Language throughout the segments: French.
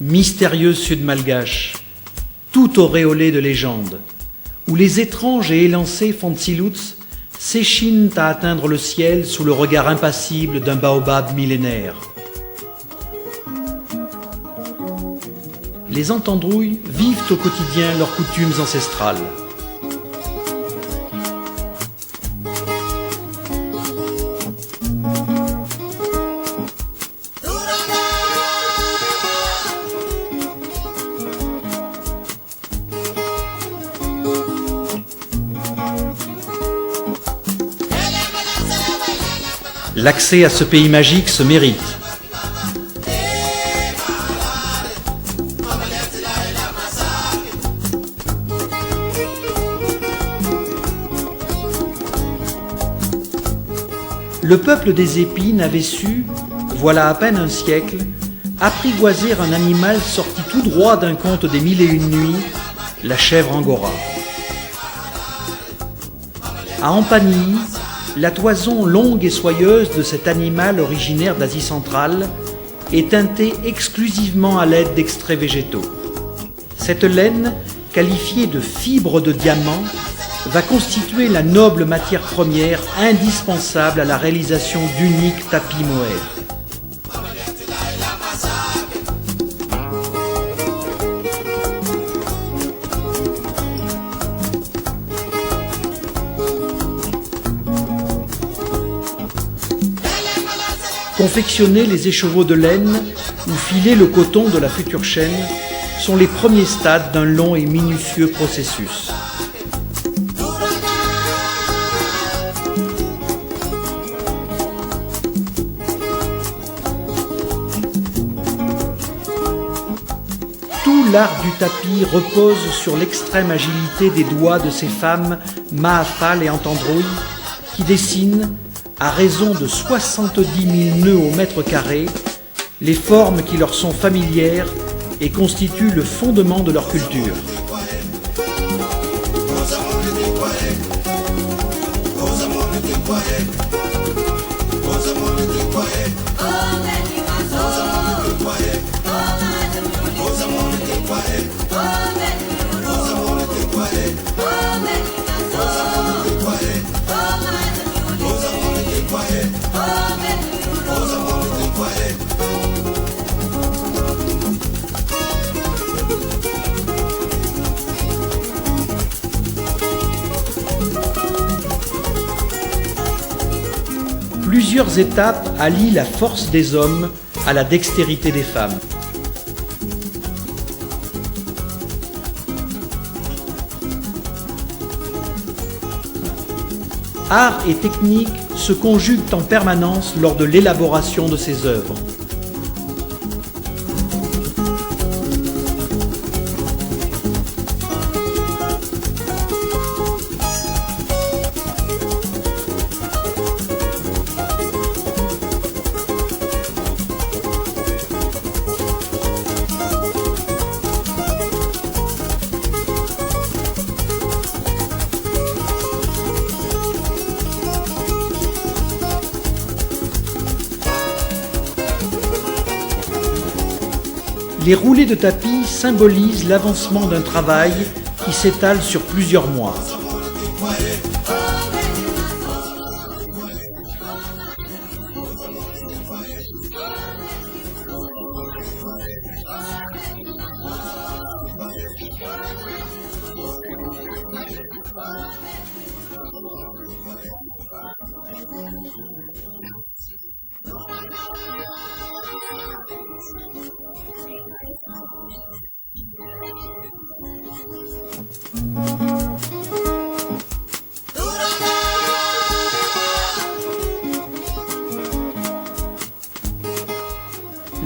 mystérieuse sud malgache, tout auréolée de légendes, où les étranges et élancés Fontsiluts s'échinent à atteindre le ciel sous le regard impassible d'un baobab millénaire. Les Entendrouilles vivent au quotidien leurs coutumes ancestrales. L'accès à ce pays magique se mérite. Le peuple des Épines avait su, voilà à peine un siècle, apprivoiser un animal sorti tout droit d'un conte des 1001 nuits, la chèvre angora. À Ampany, la toison longue et soyeuse de cet animal originaire d'Asie centrale est teintée exclusivement à l'aide d'extraits végétaux. Cette laine, qualifiée de fibre de diamant, va constituer la noble matière première indispensable à la réalisation d'uniques tapis mohair. Confectionner les écheveaux de laine ou filer le coton de la future chaîne sont les premiers stades d'un long et minutieux processus. Tout l'art du tapis repose sur l'extrême agilité des doigts de ces femmes Mahafal et Entendrouilles qui dessinent, à raison de 70 000 nœuds au mètre carré, les formes qui leur sont familières et constituent le fondement de leur culture. Plusieurs étapes allient la force des hommes à la dextérité des femmes. Art et technique se conjuguent en permanence lors de l'élaboration de ces œuvres. Les roulés de tapis symbolisent l'avancement d'un travail qui s'étale sur plusieurs mois.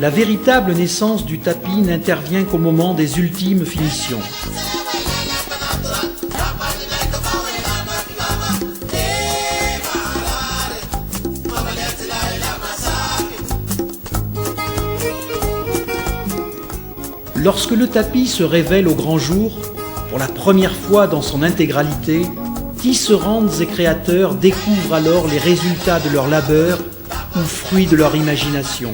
La véritable naissance du tapis n'intervient qu'au moment des ultimes finitions. Lorsque le tapis se révèle au grand jour, pour la première fois dans son intégralité, tisserandes et créateurs découvrent alors les résultats de leur labeur ou fruits de leur imagination.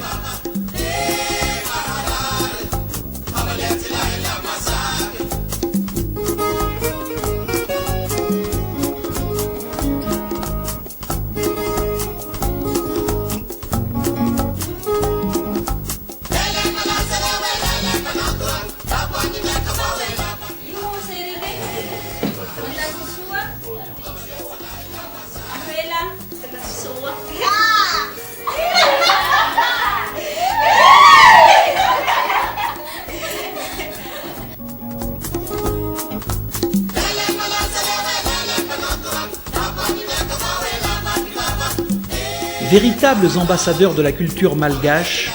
Véritables ambassadeurs de la culture malgache,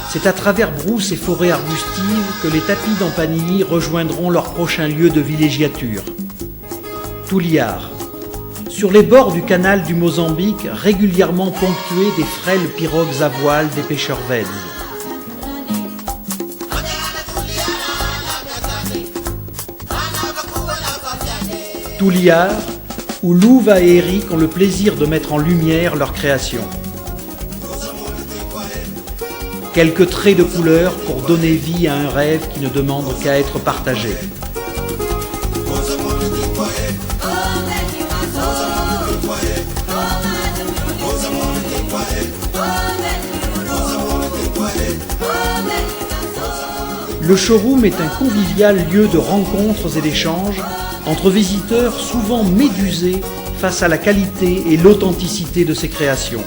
c'est à travers brousses et forêts arbustives que les tapis d'Ampanini rejoindront leur prochain lieu de villégiature. Touliar, sur les bords du canal du Mozambique, régulièrement ponctué des frêles pirogues à voile des pêcheurs vèdes. Touliar, où Louva et Eric ont le plaisir de mettre en lumière leur création. Quelques traits de couleur pour donner vie à un rêve qui ne demande qu'à être partagé. Le showroom est un convivial lieu de rencontres et d'échanges entre visiteurs souvent médusés face à la qualité et l'authenticité de ses créations.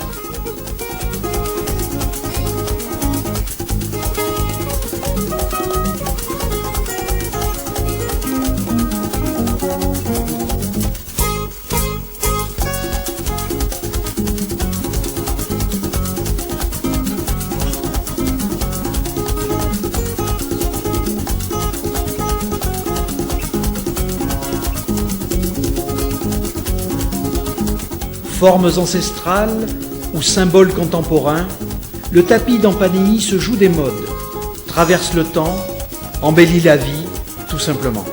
Formes ancestrales ou symboles contemporains, le tapis d'Ampanini se joue des modes, traverse le temps, embellit la vie, tout simplement.